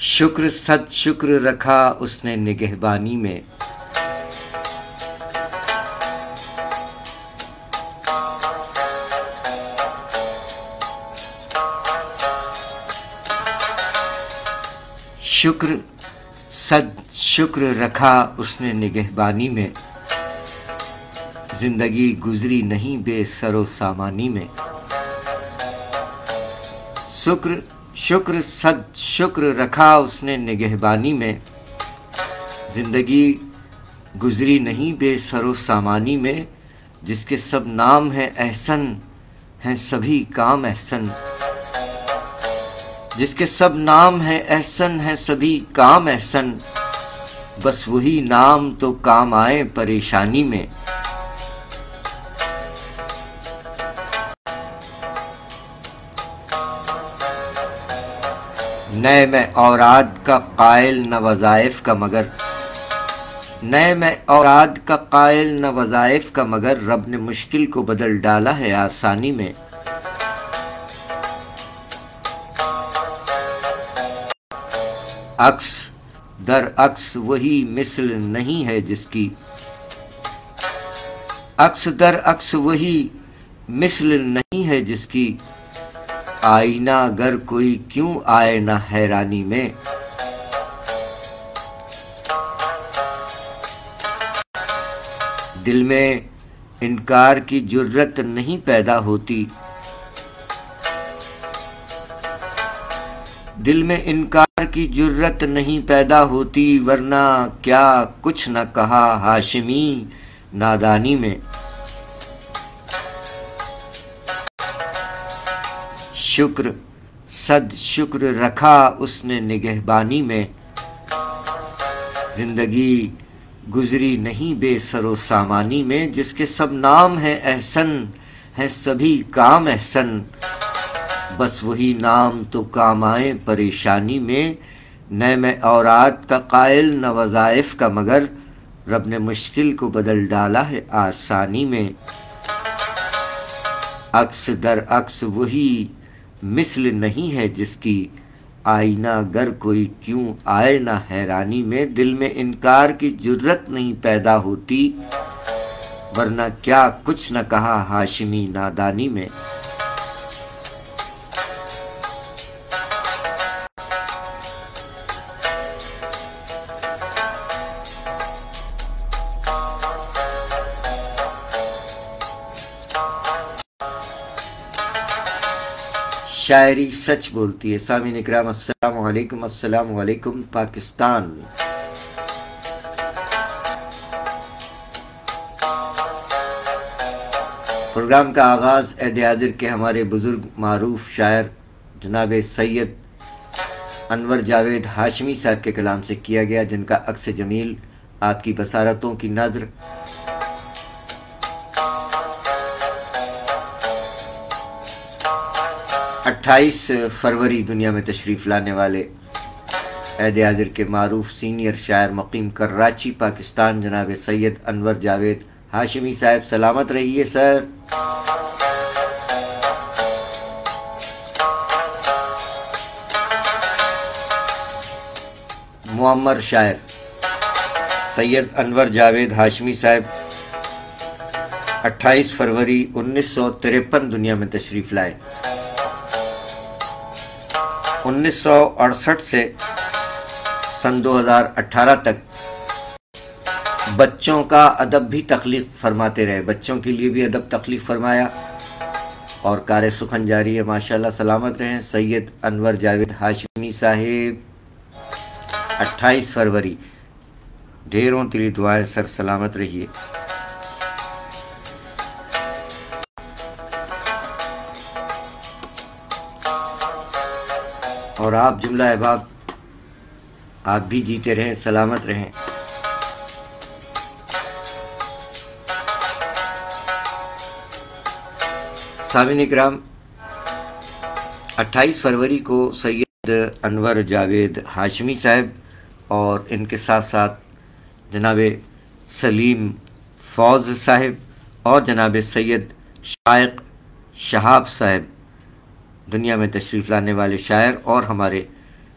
شکر صد شکر رکھا اس نے نگہبانی میں، شکر صد شکر رکھا اس نے نگہبانی میں، زندگی گزری نہیں بے سر و سامانی میں۔ شکر صد شکر رکھا اس نے نگہبانی میں، زندگی گزری نہیں بے سر و سامانی میں، جس کے سب نام ہیں احسن ہیں سبھی کام احسن، جس کے سب نام ہیں احسن ہیں سبھی کام احسن، بس وہی نام تو کام آئے پریشانی میں۔ نئے میں اوراد کا قائل نہ وظائف کا مگر، نئے میں اوراد کا قائل نہ وظائف کا مگر، رب نے مشکل کو بدل ڈالا ہے آسانی میں۔ عکس در عکس وہی مثل نہیں ہے جس کی، عکس در عکس وہی مثل نہیں ہے جس کی، آئینہ گر کوئی کیوں آئے نہ حیرانی میں۔ دل میں انکار کی جرت نہیں پیدا ہوتی، دل میں انکار کی جرت نہیں پیدا ہوتی، ورنہ کیا کچھ نہ کہا ہاشمی نادانی میں۔ شکر صد شکر رکھا اس نے نگہبانی میں، زندگی گزری نہیں بے سر و سامانی میں، جس کے سب نام ہیں احسن ہیں سبھی کام احسن، بس وہی نام تو کام آئے پریشانی میں۔ نہ میں اوراد کا قائل نہ وظائف کا مگر، رب نے مشکل کو بدل ڈالا ہے آسانی میں۔ عکس در عکس وہی مثل نہیں ہے جس کی، آئینہ گر کوئی کیوں آئے نہ حیرانی میں۔ دل میں انکار کی جرت نہیں پیدا ہوتی، ورنہ کیا کچھ نہ کہا ہاشمی نادانی میں۔ شاعری سچ بولتی ہے۔ سامعین اکرام السلام علیکم، السلام علیکم پاکستان۔ پروگرام کا آغاز عید حاضر کے ہمارے بزرگ معروف شاعر جناب سید انور جاوید ہاشمی صاحب کے کلام سے کیا گیا، جن کا عکس جمیل آپ کی بصارتوں کی نظر 28 فروری دنیا میں تشریف لانے والے عید حاضر کے معروف سینئر شاعر مقیم کراچی پاکستان جناب سید انور جاوید ہاشمی صاحب، سلامت رہیے سر۔ معمر شاعر سید انور جاوید ہاشمی صاحب 28 فروری 1953 دنیا میں تشریف لائے۔ 1968 سے سن 2018 تک بچوں کا ادب بھی تخلیق فرماتے رہے، بچوں کے لیے بھی ادب تخلیق فرمایا اور کار سخن جاری ہے ماشاءاللہ، سلامت رہیں سید انور جاوید ہاشمی صاحب۔ 28 فروری ڈھیروں تلی دعائیں سر، سلامت رہیے۔ اور آپ جملہ احباب آپ بھی جیتے رہیں، سلامت رہیں۔ سامعین اکرام، 28 فروری کو سید انور جاوید ہاشمی صاحب اور ان کے ساتھ ساتھ جناب سلیم فوز صاحب اور جناب سید شائق شہاب صاحب دنیا میں تشریف لانے والے شاعر اور ہمارے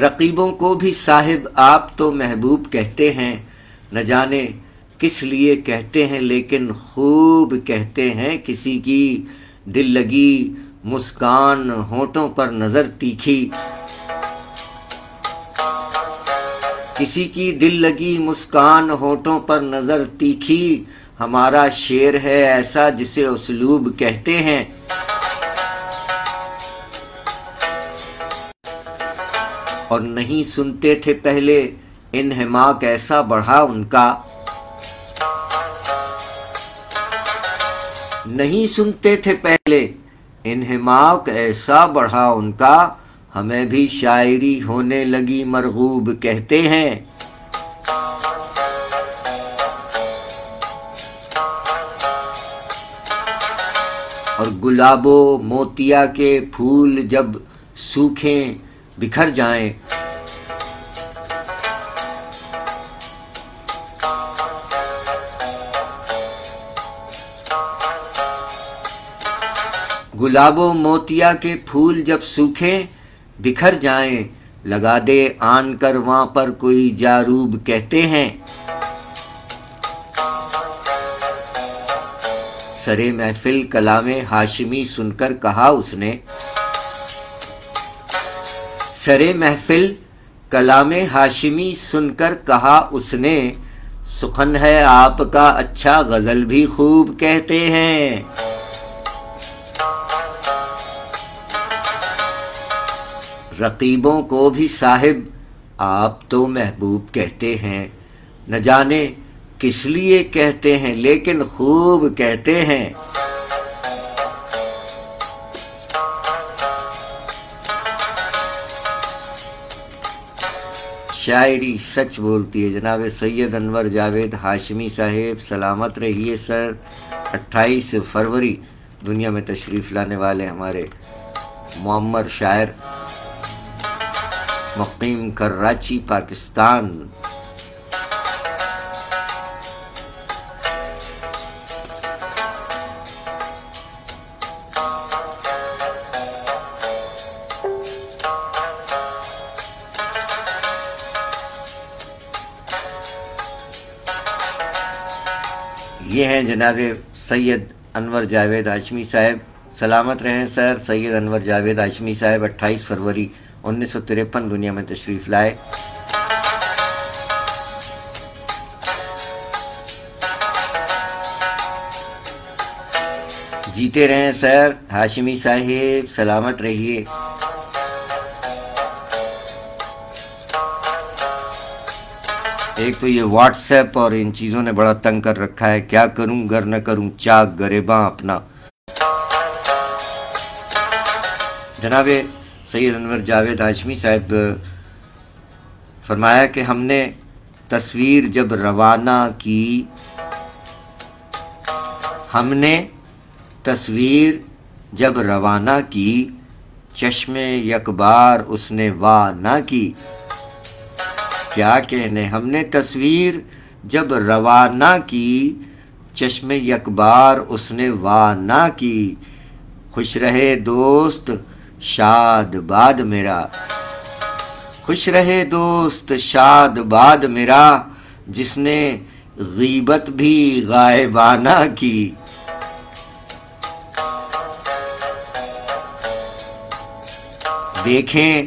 رقیبوں کو بھی صاحب آپ تو محبوب کہتے ہیں، نہ جانے کس لیے کہتے ہیں لیکن خوب کہتے ہیں۔ کسی کی دل لگی مسکان ہونٹوں پر نظر تیکھی، کسی کی دل لگی مسکان ہونٹوں پر نظر تیکھی، ہمارا شعر ہے ایسا جسے اسلوب کہتے ہیں۔ اور نہیں سنتے تھے پہلے انہماک ایسا بڑھا ان کا، نہیں سنتے تھے پہلے انہماک ایسا بڑھا ان کا، ہمیں بھی شاعری ہونے لگی مرغوب کہتے ہیں۔ اور گلاب و موتیا کے پھول جب سوکھیں بکھر جائیں، گلاب و موتیا کے پھول جب سوکھیں بکھر جائیں، لگا دے آن کر وہاں پر کوئی جاروب کہتے ہیں۔ سرے محفل کلام ہاشمی سن کر کہا اس نے، سرے محفل کلام ہاشمی سن کر کہا اس نے، سخن ہے آپ کا اچھا غزل بھی خوب کہتے ہیں۔ رقیبوں کو بھی صاحب آپ تو محبوب کہتے ہیں، نہ جانے کس لیے کہتے ہیں لیکن خوب کہتے ہیں۔ شاعری سچ بولتی ہے۔ جناب سید انور جاوید ہاشمی صاحب سلامت رہیے سر۔ 28 فروری دنیا میں تشریف لانے والے ہمارے معمر شاعر، مقیم کراچی پاکستان۔ یہ ہیں جناب سید انور جاوید ہاشمی صاحب، سلامت رہیں سر۔ سید انور جاوید ہاشمی صاحب 28 فروری 1953 دنیا میں تشریف لائے۔ جیتے رہیں سر ہاشمی صاحب، سلامت رہیے۔ ایک تو یہ واٹس ایپ اور ان چیزوں نے بڑا تنگ کر رکھا ہے، کیا کروں گر نہ کروں چاک گریباں اپنا۔ جناب سید انور جاوید ہاشمی صاحب فرمایا کہ ہم نے تصویر جب روانہ کی، ہم نے تصویر جب روانہ کی، چشم یک بار اس نے وا نہ کی۔ کیا کہنے، ہم نے تصویر جب روانہ کی، چشم یک بار اس نے وا نہ کی۔ خوش رہے دوست شاد باد میرا، خوش رہے دوست شاد باد میرا، جس نے غیبت بھی غائبانہ کی۔ دیکھیں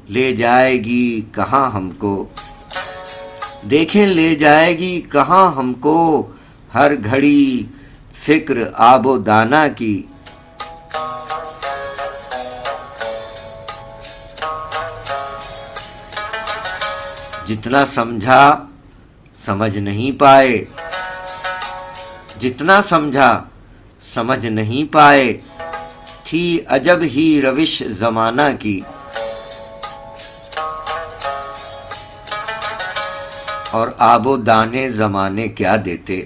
لے جائے گی کہاں ہم کو، دیکھیں لے جائے گی کہاں ہم کو، ہر گھڑی فکر آب و دانہ کی۔ جتنا سمجھا سمجھ نہیں پائے، جتنا سمجھا سمجھ نہیں پائے، تھی عجب ہی روش زمانہ کی۔ اور آب و دانے زمانے کیا دیتے،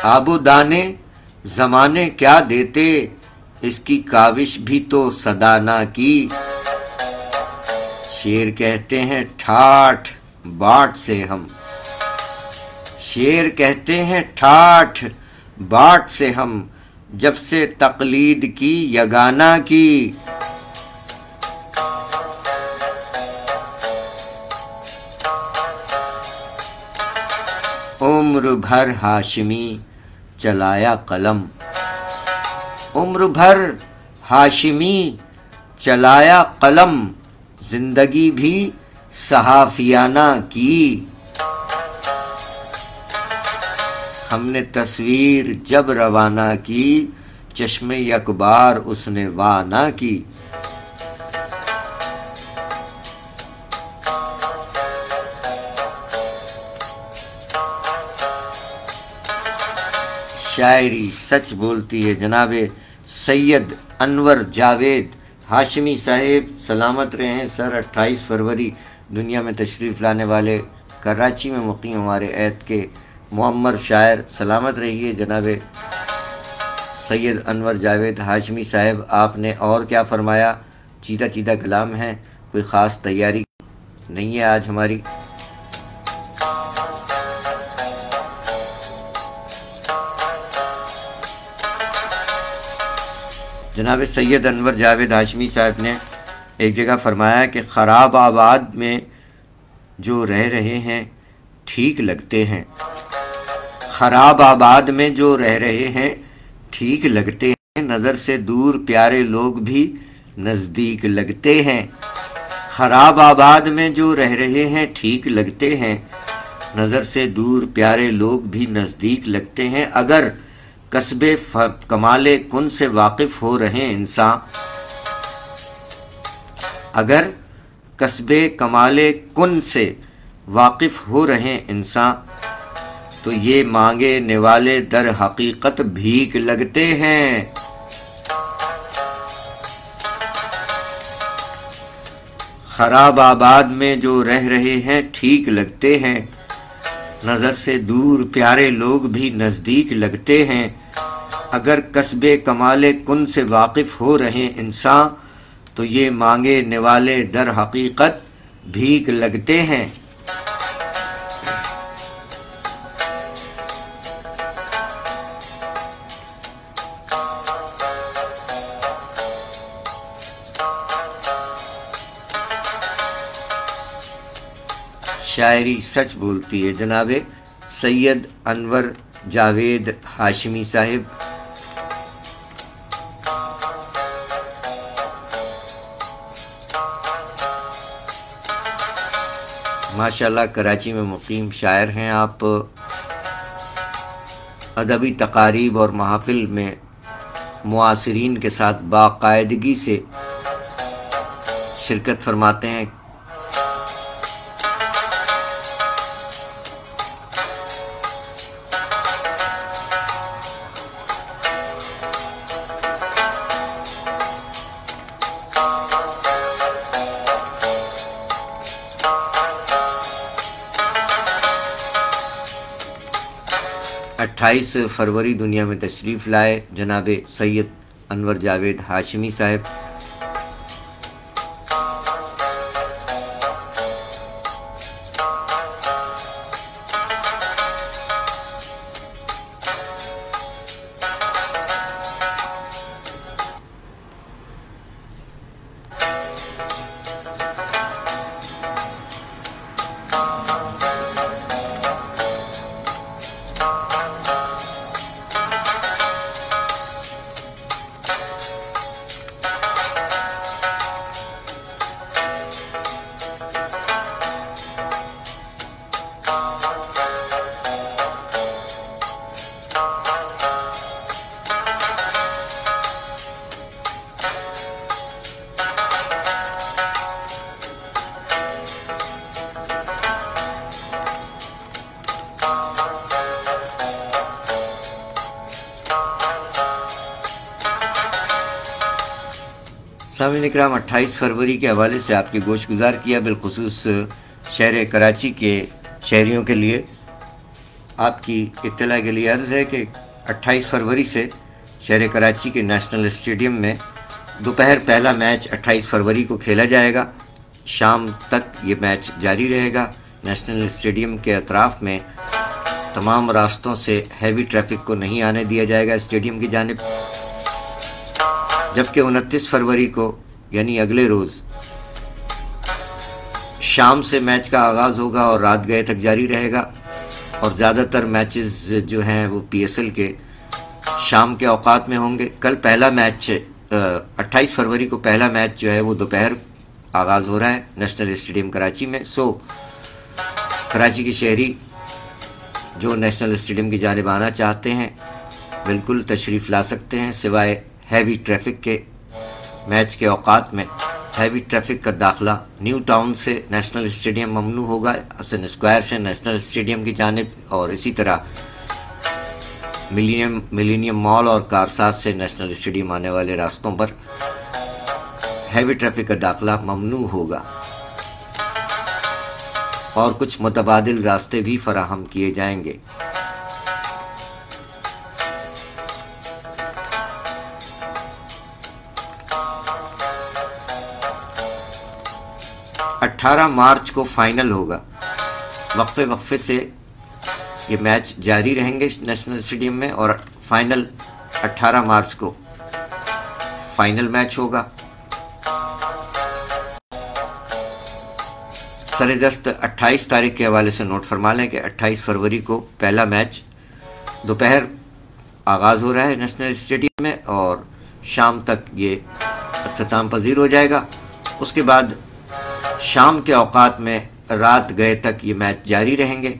آب و دانے زمانے کیا دیتے، اس کی کاوش بھی تو صدا نہ کی۔ شیر کہتے ہیں ٹھاٹھ باٹ سے ہم، شیر کہتے ہیں ٹھاٹھ باٹ سے ہم، جب سے تقلید کی یگانہ کی۔ عمر بھر ہاشمی چلایا قلم، عمر بھر ہاشمی چلایا قلم، زندگی بھی صحافیانہ کی، ہم نے تصویر جب روانہ کی، چشم یکبار اس نے وا نہ کی۔ شاعری سچ بولتی ہے جناب سید انور جاوید ہاشمی صاحب، سلامت رہیں سر۔ 28 فروری دنیا میں تشریف لانے والے کراچی میں مقیم ہمارے عہد کے معمر شاعر، سلامت رہیے جناب سید انور جاوید ہاشمی صاحب۔ آپ نے اور کیا فرمایا؟ چیدہ چیدہ کلام ہے، کوئی خاص تیاری نہیں ہے آج ہماری۔ جناب سید انور جاوید ہاشمی صاحب نے ایک جگہ فرمایا کہ خراب آباد میں جو رہ رہے ہیں ٹھیک لگتے ہیں، خراب آباد میں جو رہ رہے ہیں ٹھیک لگتے ہیں، نظر سے دور پیارے لوگ بھی نزدیک لگتے ہیں، خراب آباد میں جو رہ رہے ہیں ٹھیک لگتے ہیں، نظر سے دور پیارے لوگ بھی نزدیک لگتے ہیں۔ اگر کسب کمال کن سے واقف ہو رہے انسان، اگر کسب کمال کن سے واقف ہو رہے انسان، تو یہ مانگے نوالے در حقیقت بھیک لگتے ہیں۔ خراب آباد میں جو رہ رہے ہیں ٹھیک لگتے ہیں، نظر سے دور پیارے لوگ بھی نزدیک لگتے ہیں۔ اگر کسب کمال کن سے واقف ہو رہے انسان، تو یہ مانگے نوالے در حقیقت بھیک لگتے ہیں۔ شاعری سچ بولتی ہے جناب سید انور جاوید ہاشمی صاحب۔ ماشاءاللہ کراچی میں مقیم شاعر ہیں آپ، ادبی تقاریب اور محافل میں معاصرین کے ساتھ باقاعدگی سے شرکت فرماتے ہیں۔ اٹھائیس فروری دنیا میں تشریف لائے جناب سید انور جاوید ہاشمی صاحب۔ سامعین اکرام، 28 فروری کے حوالے سے آپ کی گوش گزار کیا، بالخصوص شہر کراچی کے شہریوں کے لیے آپ کی اطلاع کے لیے عرض ہے کہ 28 فروری سے شہر کراچی کے نیشنل اسٹیڈیم میں دوپہر پہلا میچ 28 فروری کو کھیلا جائے گا، شام تک یہ میچ جاری رہے گا۔ نیشنل اسٹیڈیم کے اطراف میں تمام راستوں سے ہیوی ٹریفک کو نہیں آنے دیا جائے گا اسٹیڈیم کی جانب، جبکہ 29 فروری کو یعنی اگلے روز شام سے میچ کا آغاز ہوگا اور رات گئے تک جاری رہے گا۔ اور زیادہ تر میچز جو ہیں وہ پی ایس ایل کے شام کے اوقات میں ہوں گے۔ کل پہلا میچ 28 فروری کو پہلا میچ جو ہے وہ دوپہر آغاز ہو رہا ہے نیشنل اسٹیڈیم کراچی میں۔ کراچی کے شہری جو نیشنل اسٹیڈیم کی جانب آنا چاہتے ہیں بالکل تشریف لا سکتے ہیں، سوائے ہیوی ٹریفک کے۔ میچ کے اوقات میں ہیوی ٹریفک کا داخلہ نیو ٹاؤن سے نیشنل اسٹیڈیم ممنوع ہوگا، حسن اسکوائر سے نیشنل اسٹیڈیم کی جانب، اور اسی طرح ملینیم مال اور کارساز سے نیشنل اسٹیڈیم آنے والے راستوں پر ہیوی ٹریفک کا داخلہ ممنوع ہوگا، اور کچھ متبادل راستے بھی فراہم کیے جائیں گے۔ اٹھارہ مارچ کو فائنل ہوگا، وقفے وقفے سے یہ میچ جاری رہیں گے نیشنل اسٹیڈیم میں، اور فائنل 18 مارچ کو فائنل میچ ہوگا۔ سردست 28 تاریخ کے حوالے سے نوٹ فرما لیں کہ 28 فروری کو پہلا میچ دوپہر آغاز ہو رہا ہے نیشنل اسٹیڈیم میں، اور شام تک یہ اختتام پذیر ہو جائے گا۔ اس کے بعد شام کے اوقات میں رات گئے تک یہ میچ جاری رہیں گے۔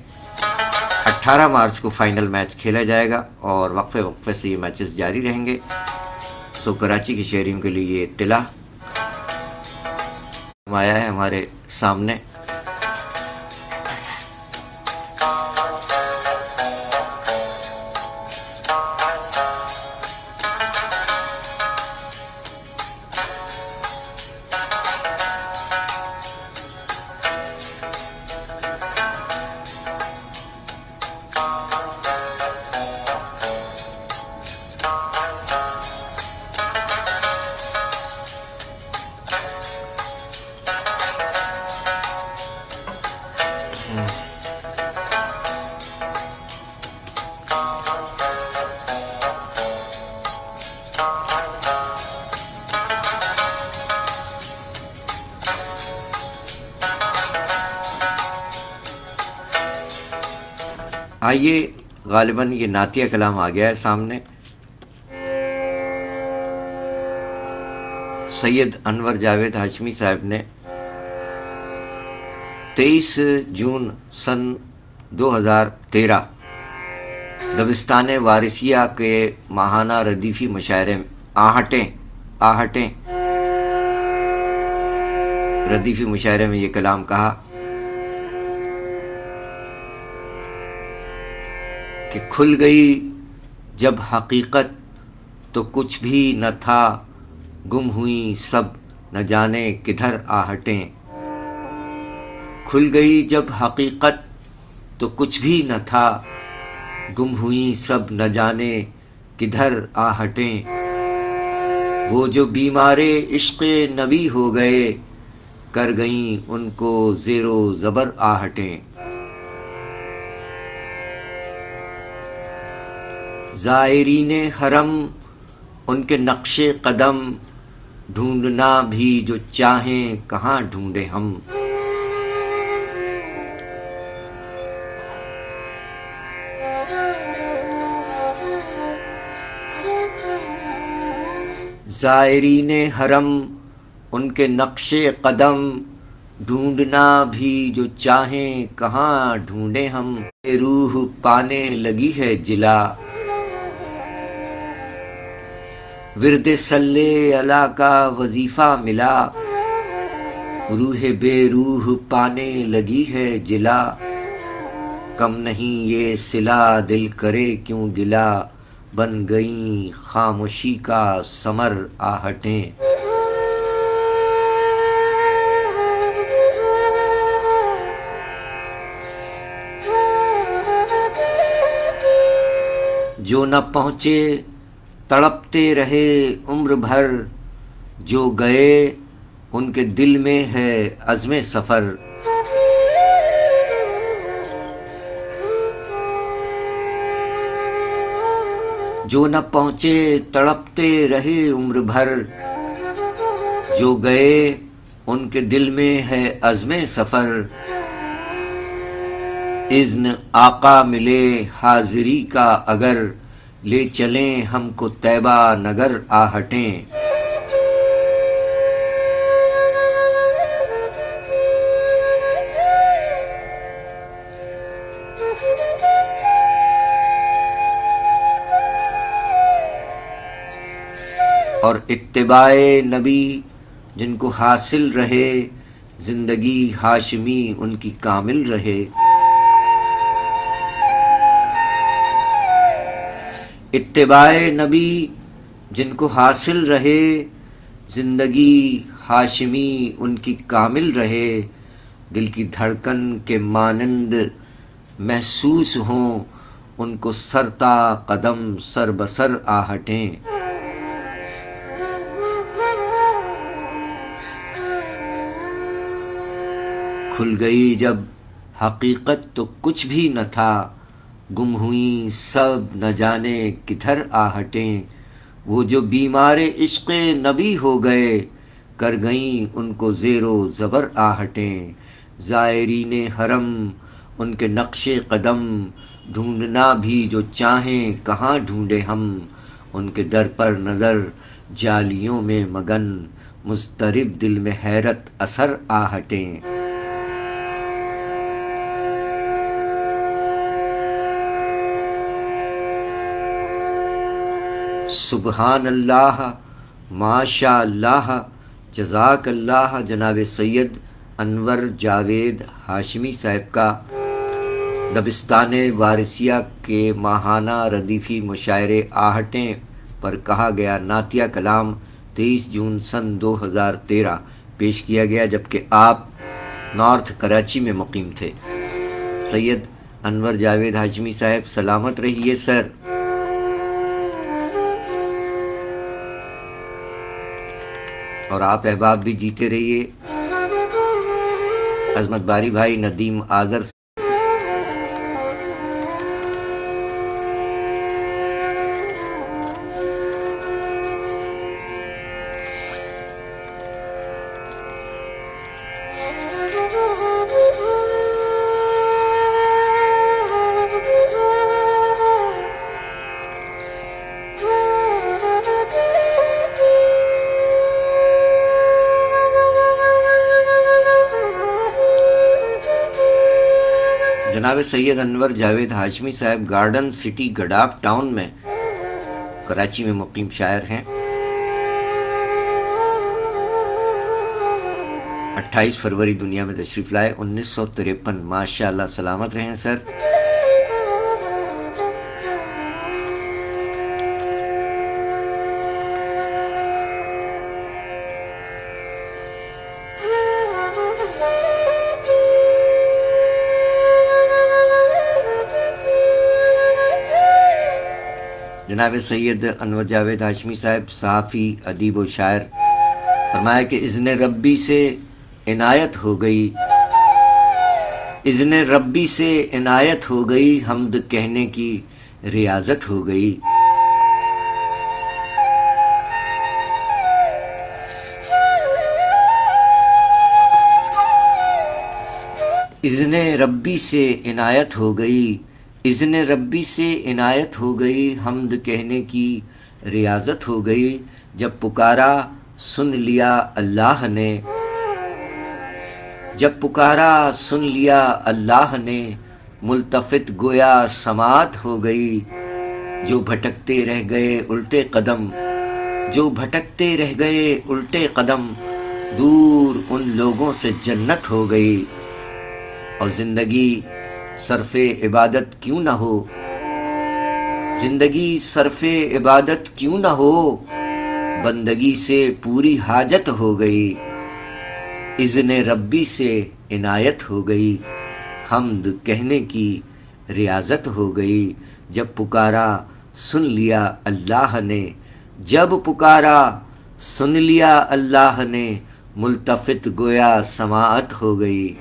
18 مارچ کو فائنل میچ کھیلا جائے گا، اور وقفے وقفے سے یہ میچز جاری رہیں گے۔ کراچی کے شہریوں کے لیے یہ اطلاع آیا ہے ہمارے سامنے۔ آئیے غالباً یہ نعتیہ کلام آ گیا ہے سامنے۔ سید انور جاوید ہاشمی صاحب نے 23 جون سن 2013 دبستان وارثیہ کے ماہانہ ردیفی مشاعرے میں آہٹیں ردیفی مشاعرے میں یہ کلام کہا کہ کھل گئی جب حقیقت تو کچھ بھی نہ تھا، گم ہوئی سب نہ جانے کدھر آہٹیں۔ کھل گئی جب حقیقت تو کچھ بھی نہ تھا، گم ہوئی سب نہ جانے کدھر آہٹیں۔ وہ جو بیمار عشق نبی ہو گئے، کر گئیں ان کو زیر و زبر آہٹیں۔ زائرین حرم ان کے نقش قدم، ڈھونڈنا بھی جو چاہیں کہاں ڈھونڈے ہم۔ زائرین حرم ان کے نقش قدم، ڈھونڈنا بھی جو چاہیں کہاں ڈھونڈے ہم۔ روح پانے لگی ہے جلا، ورد صلی اللہ کا وظیفہ ملا۔ روح بے روح پانے لگی ہے جلا، کم نہیں یہ صلہ دل کرے کیوں گلا۔ بن گئیں خاموشی کا ثمر آہٹیں۔ جو نہ پہنچے تڑپتے رہے عمر بھر، جو گئے ان کے دل میں ہے عزم سفر۔ جو نہ پہنچے تڑپتے رہے عمر بھر، جو گئے ان کے دل میں ہے عزم سفر۔ اذن آقا ملے حاضری کا اگر، لے چلیں ہم کو طیبہ نگر آہٹیں۔ اور اتباع نبی جن کو حاصل رہے، زندگی ہاشمی ان کی کامل رہے۔ اتباع نبی جن کو حاصل رہے، زندگی ہاشمی ان کی کامل رہے۔ دل کی دھڑکن کے مانند محسوس ہوں، ان کو سرتا قدم سر بسر آہٹیں۔ کھل گئی جب حقیقت تو کچھ بھی نہ تھا، گم ہوئیں سب نہ جانے کدھر آہٹیں۔ وہ جو بیمار عشق نبی ہو گئے، کر گئیں ان کو زیر و زبر آہٹیں۔ زائرین حرم ان کے نقش قدم، ڈھونڈنا بھی جو چاہیں کہاں ڈھونڈے ہم۔ ان کے در پر نظر جالیوں میں مگن، مضطرب دل میں حیرت اثر آہٹیں۔ سبحان اللہ، ماشاء اللہ، جزاک اللہ جناب سید انور جاوید ہاشمی صاحب کا دبستان وارثیہ کے ماہانہ ردیفی مشاعرے آہٹیں پر کہا گیا نعتیہ کلام 23 جون سن 2013 پیش کیا گیا، جبکہ آپ نارتھ کراچی میں مقیم تھے۔ سید انور جاوید ہاشمی صاحب سلامت رہیے سر۔ اور آپ احباب بھی جیتے رہیے۔ عظمت باری بھائی ندیم آذر جناب سید انور جاوید ہاشمی صاحب گارڈن سٹی گڈاف ٹاؤن میں کراچی میں مقیم شاعر ہیں۔ 28 فروری دنیا میں تشریف لائے 1953۔ ماشاءاللہ سلامت رہیں سر۔ جناب سید انور جاوید ہاشمی صاحب صحافی، ادیب و شاعر، فرمایا کہ اذن ربی سے عنایت ہو گئی، اذن ربی سے عنایت ہو گئی، حمد کہنے کی ریاضت ہو گئی۔ اذن ربی سے عنایت ہو گئی، اذن ربی سے عنایت ہو گئی، حمد کہنے کی ریاضت ہو گئی۔ جب پکارا سن لیا اللہ نے، جب پکارا سن لیا اللہ نے، ملتفت گویا سماعت ہو گئی۔ جو بھٹکتے رہ گئے الٹے قدم، جو بھٹکتے رہ گئے الٹے قدم، دور ان لوگوں سے جنت ہو گئی۔ اور زندگی صرف عبادت کیوں نہ ہو، زندگی صرف عبادت کیوں نہ ہو، بندگی سے پوری حاجت ہو گئی۔ اذن ربی سے عنایت ہو گئی، حمد کہنے کی ریاضت ہو گئی۔ جب پکارا سن لیا اللہ نے، جب پکارا سن لیا اللہ نے، ملتفت گویا سماعت ہو گئی۔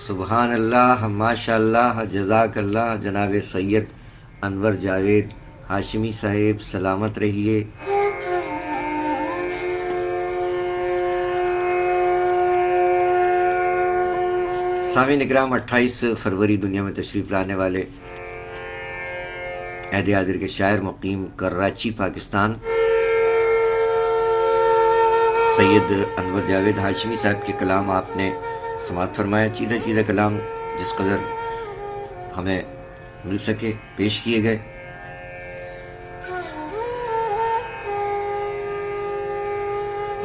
سبحان اللہ، ماشاء اللہ، جزاک اللہ جناب سید انور جاوید ہاشمی صاحب سلامت رہیے۔ سامعین اکرام، 28 فروری دنیا میں تشریف لانے والے عہد حاضر کے شاعر مقیم کراچی پاکستان سید انور جاوید ہاشمی صاحب کے کلام آپ نے سماعت فرمایا۔ چیدہ چیدہ کلام جس قدر ہمیں مل سکے پیش کیے گئے۔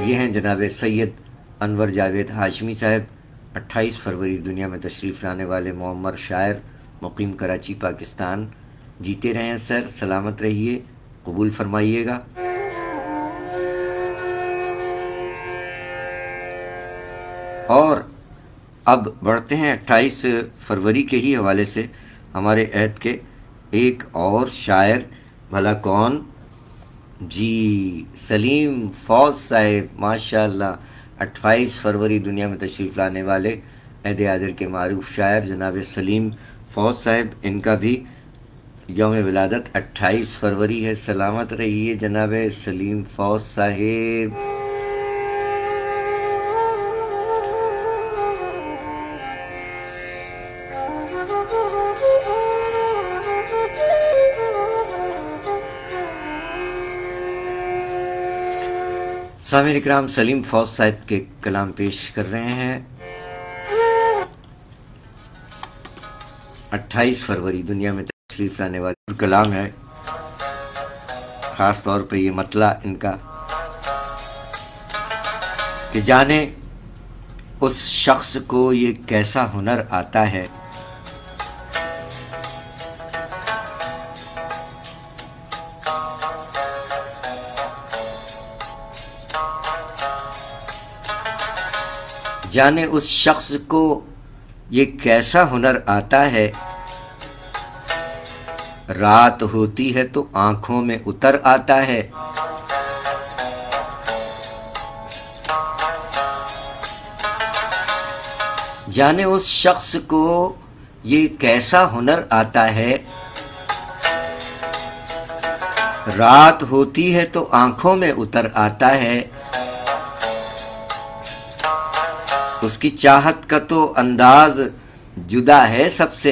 یہ ہیں جناب سید انور جاوید ہاشمی صاحب، 28 فروری دنیا میں تشریف لانے والے معمر شاعر مقیم کراچی پاکستان۔ جیتے رہیں سر، سلامت رہیے، قبول فرمائیے گا۔ اور اب بڑھتے ہیں 28 فروری کے ہی حوالے سے ہمارے عہد کے ایک اور شاعر، بھلا کون؟ جی سلیم فوز صاحب، ماشاءاللہ 28 فروری دنیا میں تشریف لانے والے عہد حاضر کے معروف شاعر جناب سلیم فوز صاحب، ان کا بھی یوم ولادت 28 فروری ہے۔ سلامت رہیے جناب سلیم فوز صاحب۔ سامعین اکرام، سلیم فوز صاحب کے کلام پیش کر رہے ہیں۔ 28 فروری دنیا میں تشریف لانے والا کلام ہے، خاص طور پہ یہ مطلع ان کا کہ جانے اس شخص کو یہ کیسا ہنر آتا ہے، جانے اس شخص کو یہ کیسا ہنر آتا ہے، رات ہوتی ہے تو آنکھوں میں اتر آتا ہے، جانے اس شخص کو یہ کیسا ہنر آتا ہے، رات ہوتی ہے تو آنکھوں میں اتر آتا ہے، اس کی چاہت کا تو انداز جدا ہے سب سے،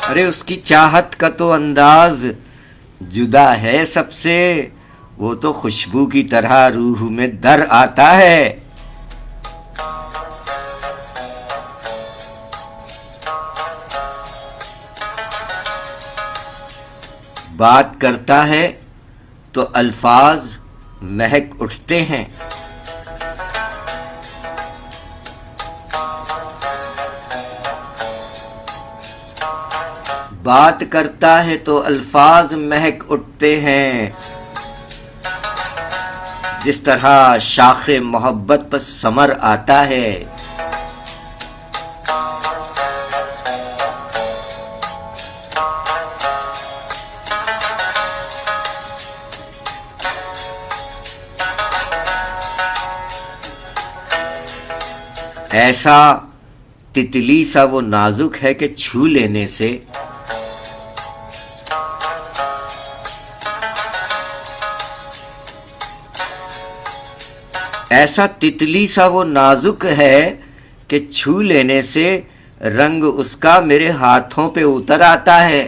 ارے اس کی چاہت کا تو انداز جدا ہے سب سے، وہ تو خوشبو کی طرح روح میں در آتا ہے، بات کرتا ہے تو الفاظ مہک اٹھتے ہیں، بات کرتا ہے تو الفاظ مہک اٹھتے ہیں، جس طرح شاخ محبت پر ثمر آتا ہے، ایسا تتلی سا وہ نازک ہے کہ چھو لینے سے ایسا تتلی سا وہ نازک ہے کہ چھو لینے سے رنگ اس کا میرے ہاتھوں پہ اتر آتا ہے،